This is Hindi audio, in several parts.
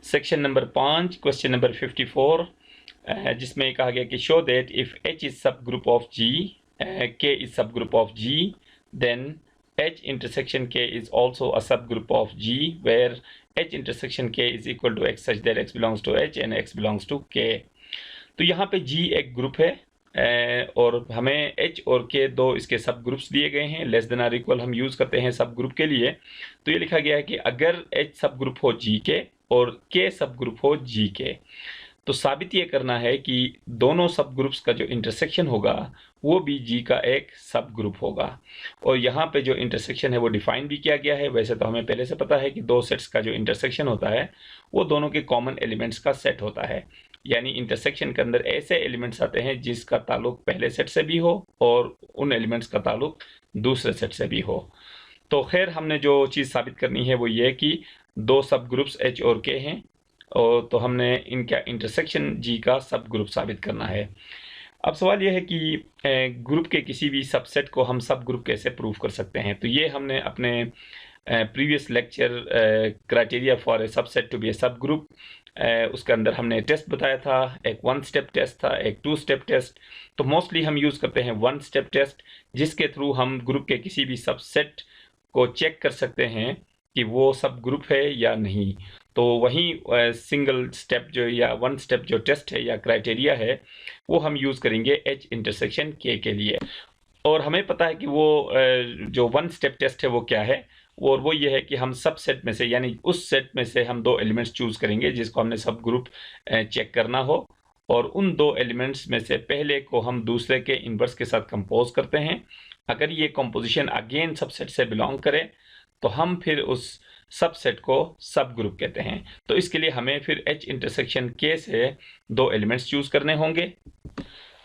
सेक्शन नंबर 5 क्वेश्चन नंबर 54 जिसमें कहा गया कि show that if H is subgroup of G, K is subgroup of G, then H intersection K is also a subgroup of G where H intersection K is equal to X such that X belongs to H and X belongs to K। तो यहाँ पे G एक ग्रुप है और हमें H और K दो इसके सब ग्रुप्स दिए गए हैं। लेस देन आर इक्वल हम यूज़ करते हैं सब ग्रुप के लिए। तो ये लिखा गया है कि अगर H सब ग्रुप हो G के और K सब ग्रुप हो G के, तो साबित ये करना है कि दोनों सब ग्रुप्स का जो इंटरसेक्शन होगा वो भी G का एक सब ग्रुप होगा। और यहाँ पे जो इंटरसेक्शन है वो डिफाइन भी किया गया है। वैसे तो हमें पहले से पता है कि दो सेट्स का जो इंटरसेक्शन होता है वो दोनों के कॉमन एलिमेंट्स का सेट होता है, यानी इंटरसेक्शन के अंदर ऐसे एलिमेंट्स आते हैं जिसका ताल्लुक पहले सेट से भी हो और उन एलिमेंट्स का ताल्लुक दूसरे सेट से भी हो। तो खैर हमने जो चीज़ साबित करनी है वो ये कि दो सब ग्रुप्स H और K हैं और तो हमने इनका इंटरसेक्शन G का सब ग्रुप साबित करना है। अब सवाल यह है कि ग्रुप के किसी भी सबसेट को हम सब ग्रुप कैसे प्रूव कर सकते हैं। तो ये हमने अपने previous lecture criteria for a subset to be a subgroup, उसके अंदर हमने टेस्ट बताया था। एक 1 स्टेप टेस्ट था, एक 2 स्टेप टेस्ट। तो मोस्टली हम यूज़ करते हैं 1 स्टेप टेस्ट, जिसके थ्रू हम ग्रुप के किसी भी सबसेट को चेक कर सकते हैं कि वो सब ग्रुप है या नहीं। तो वहीं सिंगल स्टेप जो या 1 स्टेप जो टेस्ट है या क्राइटेरिया है वो हम यूज़ करेंगे H इंटरसेक्शन K के लिए। और हमें पता है कि वो जो 1 स्टेप टेस्ट है वो क्या है, और वो ये है कि हम सब सेट में से यानी उस सेट में से हम दो एलिमेंट्स चूज़ करेंगे जिसको हमने सब ग्रुप चेक करना हो, और उन दो एलिमेंट्स में से पहले को हम दूसरे के इन्वर्स के साथ कंपोज करते हैं। अगर ये कंपोजिशन अगेन सबसेट से बिलोंग करे तो हम फिर उस सबसेट को सब ग्रुप कहते हैं। तो इसके लिए हमें फिर H इंटरसेक्शन K से दो एलिमेंट्स चूज़ करने होंगे।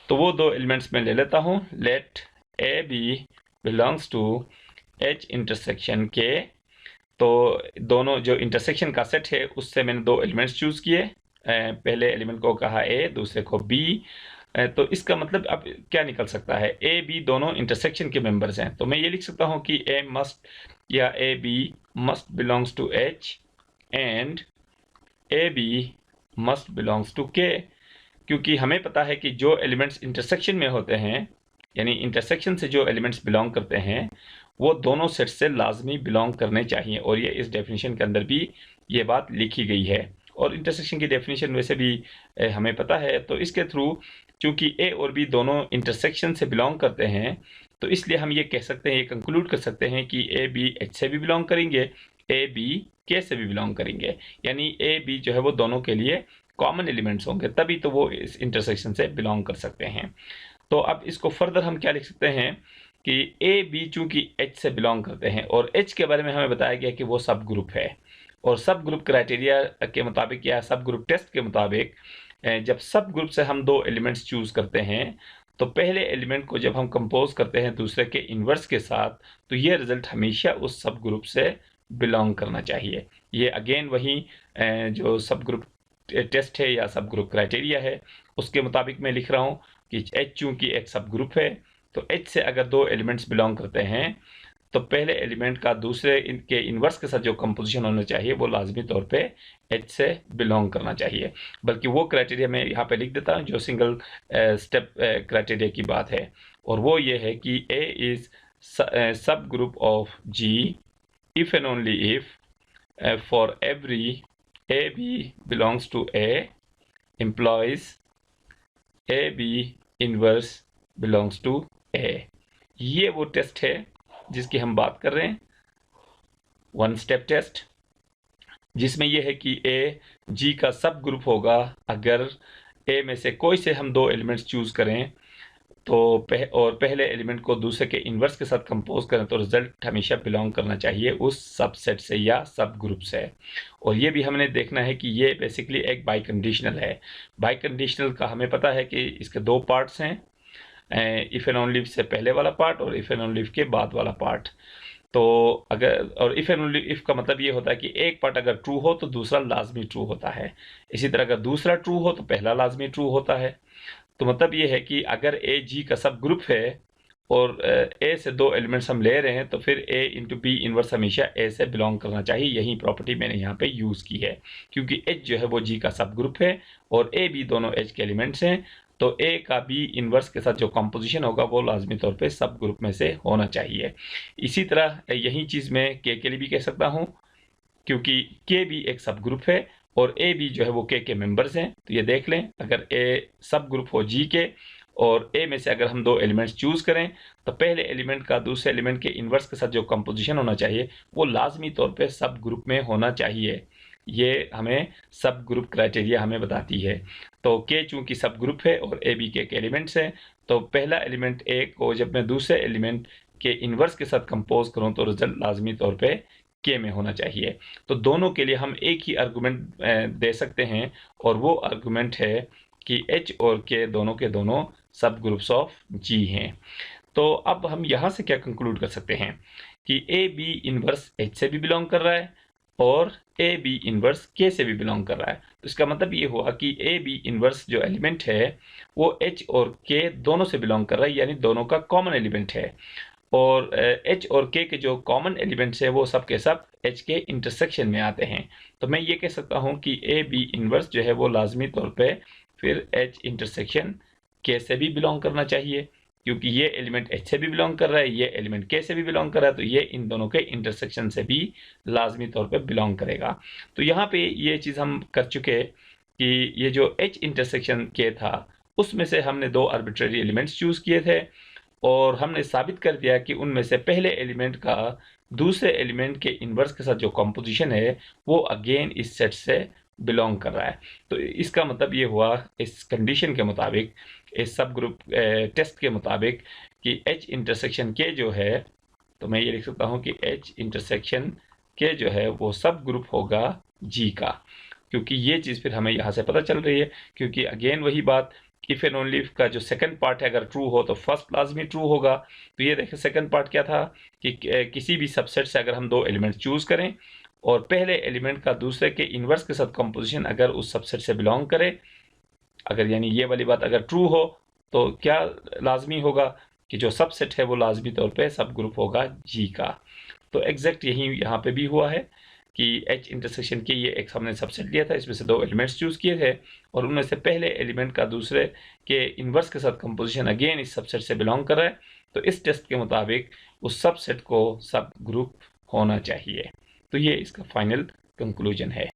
तो वो दो एलिमेंट्स मैं ले लेता हूँ। Let A B belongs to H intersection K। तो दोनों जो इंटरसेक्शन का सेट है उससे मैंने दो एलिमेंट्स चूज़ किए। पहले एलिमेंट को कहा A, दूसरे को B। तो इसका मतलब अब क्या निकल सकता है, ए बी दोनों इंटरसेक्शन के मेंबर्स हैं। तो मैं ये लिख सकता हूँ कि ए मस्ट या A B must belongs to H and A B must belongs to K, क्योंकि हमें पता है कि जो एलिमेंट्स इंटरसेक्शन में होते हैं यानी इंटरसेक्शन से जो एलिमेंट्स बिलोंग करते हैं वो दोनों सेट से लाजमी बिलोंग करने चाहिए, और ये इस डेफिनेशन के अंदर भी ये बात लिखी गई है। और इंटरसेक्शन की डेफिनेशन वैसे भी हमें पता है। तो इसके थ्रू चूंकि ए और बी दोनों इंटरसेक्शन से बिलोंग करते हैं तो इसलिए हम ये कह सकते हैं, ये कंक्लूड कर सकते हैं कि ए बी H से भी बिलोंग करेंगे, ए बी K से भी बिलोंग करेंगे। यानी ए बी जो है वो दोनों के लिए कॉमन एलिमेंट्स होंगे, तभी तो वो इस इंटरसेक्शन से बिलोंग कर सकते हैं। तो अब इसको फर्दर हम क्या लिख सकते हैं कि ए बी चूंकि H से बिलोंग करते हैं और H के बारे में हमें बताया गया कि वो सब ग्रुप है, और सब ग्रुप क्राइटेरिया के मुताबिक या सब ग्रुप टेस्ट के मुताबिक जब सब ग्रुप से हम दो एलिमेंट्स चूज करते हैं तो पहले एलिमेंट को जब हम कंपोज करते हैं दूसरे के इन्वर्स के साथ तो ये रिजल्ट हमेशा उस सब ग्रुप से बिलोंग करना चाहिए। ये अगेन वही जो सब ग्रुप टेस्ट है या सब ग्रुप क्राइटेरिया है उसके मुताबिक मैं लिख रहा हूँ कि H चूंकि एक सब ग्रुप है तो H से अगर दो एलिमेंट्स बिलोंग करते हैं तो पहले एलिमेंट का दूसरे इनके इन्वर्स के साथ जो कंपोजिशन होना चाहिए वो लाजमी तौर पे H से बिलोंग करना चाहिए। बल्कि वो क्राइटेरिया मैं यहाँ पे लिख देता हूँ जो सिंगल स्टेप क्राइटेरिया की बात है, और वो ये है कि A is subgroup of G if and only if for every AB belongs to A implies AB inverse belongs to A। ये वो टेस्ट है जिसकी हम बात कर रहे हैं, 1 स्टेप टेस्ट, जिसमें यह है कि ए जी का सब ग्रुप होगा अगर ए में से कोई से हम दो एलिमेंट्स चूज करें तो और पहले एलिमेंट को दूसरे के इन्वर्स के साथ कंपोज करें तो रिजल्ट हमेशा बिलोंग करना चाहिए उस सबसेट से या सब ग्रुप से। और ये भी हमने देखना है कि ये बेसिकली एक बाई कंडीशनल है। बाई कंडीशनल का हमें पता है कि इसके दो पार्ट्स हैं, इफ एंड ओनली से पहले वाला पार्ट और इफ एंड ओनली के बाद वाला पार्ट। तो अगर और इफ एंड ओनली इफ का मतलब ये होता है कि एक पार्ट अगर ट्रू हो तो दूसरा लाजमी ट्रू होता है, इसी तरह अगर दूसरा ट्रू हो तो पहला लाजमी ट्रू होता है। तो मतलब ये है कि अगर ए जी का सब ग्रुप है और ए से 2 एलिमेंट्स हम ले रहे हैं, तो फिर ए इंटू बी इनवर्स हमेशा ए से बिलोंग करना चाहिए। यही प्रॉपर्टी मैंने यहाँ पे यूज़ की है, क्योंकि एच जो है वो जी का सब ग्रुप है और ए बी दोनों एच के एलिमेंट्स हैं, तो ए का बी इनवर्स के साथ जो कंपोजिशन होगा वो लाजमी तौर पे सब ग्रुप में से होना चाहिए। इसी तरह यही चीज़ मैं के लिए भी कह सकता हूँ, क्योंकि के भी एक सब ग्रुप है और ए बी जो है वो के मेंबर्स हैं। तो ये देख लें, अगर ए सब ग्रुप हो जी के और ए में से अगर हम 2 एलिमेंट्स चूज़ करें, तो पहले एलिमेंट का दूसरे एलिमेंट के इन्वर्स के साथ जो कंपोजिशन होना चाहिए वो लाजमी तौर पे सब ग्रुप में होना चाहिए। ये हमें सब ग्रुप क्राइटेरिया हमें बताती है। तो के चूँकि सब ग्रुप है और ए बी के एलिमेंट्स हैं, तो पहला एलिमेंट ए को जब मैं दूसरे एलिमेंट के इन्वर्स के साथ कंपोज करूँ तो रिजल्ट लाजमी तौर पे के में होना चाहिए। तो दोनों के लिए हम एक ही आर्गुमेंट दे सकते हैं और वो आर्गुमेंट है कि एच और के दोनों सब ग्रुप्स ऑफ जी हैं। तो अब हम यहाँ से क्या कंक्लूड कर सकते हैं कि ए बी इनवर्स एच से भी बिलोंग कर रहा है और ए बी इनवर्स के से भी बिलोंग कर रहा है। तो इसका मतलब ये हुआ कि ए बी इनवर्स जो एलिमेंट है वो एच और के दोनों से बिलोंग कर रहा है, यानी दोनों का कॉमन एलिमेंट है। और एच और के जो कॉमन एलिमेंट्स है वो सब के सब एच के इंटरसेक्शन में आते हैं। तो मैं ये कह सकता हूँ कि ए बी इनवर्स जो है वो लाजमी तौर पे फिर एच इंटरसेक्शन के से भी बिलोंग करना चाहिए, क्योंकि ये एलिमेंट एच से भी बिलोंग कर रहा है, ये एलिमेंट के से भी बिलोंग कर रहा है, तो ये इन दोनों के इंटरसेक्शन से भी लाजमी तौर पे बिलोंग करेगा। तो यहाँ पे ये चीज़ हम कर चुके कि ये जो एच इंटरसेक्शन के था उसमें से हमने 2 आर्बिट्रेरी एलिमेंट्स चूज़ किए थे और हमने साबित कर दिया कि उनमें से पहले एलिमेंट का दूसरे एलिमेंट के इन्वर्स के साथ जो कंपोजिशन है वो अगेन इस सेट से बिलोंग कर रहा है। तो इसका मतलब ये हुआ इस कंडीशन के मुताबिक, इस सब ग्रुप टेस्ट के मुताबिक कि एच इंटरसेक्शन के जो है, तो मैं ये लिख सकता हूँ कि एच इंटरसेक्शन के जो है वो सब ग्रुप होगा जी का, क्योंकि ये चीज़ फिर हमें यहाँ से पता चल रही है। क्योंकि अगेन वही बात, इफ एंड ओनली का जो सेकंड पार्ट है अगर ट्रू हो तो फर्स्ट लाजमी ट्रू होगा। तो ये देखिए सेकंड पार्ट क्या था कि किसी भी सबसेट से अगर हम 2 एलिमेंट चूज करें और पहले एलिमेंट का दूसरे के इन्वर्स के साथ कंपोजिशन अगर उस सबसेट से बिलोंग करे, अगर यानी ये वाली बात अगर ट्रू हो तो क्या लाजमी होगा कि जो सबसेट है वो लाजमी तौर पे सब ग्रुप होगा जी का। तो एग्जैक्ट यही यहाँ पे भी हुआ है कि एच इंटरसेक्शन के ये एक हमने सबसेट लिया था, इसमें से 2 एलिमेंट्स चूज़ किए थे और उनमें से पहले एलिमेंट का दूसरे के इन्वर्स के साथ कंपोजिशन अगेन इस सबसेट से बिलोंग कर रहा है। तो इस टेस्ट के मुताबिक उस सबसेट को सब ग्रुप होना चाहिए। तो ये इसका फाइनल कंक्लूजन है।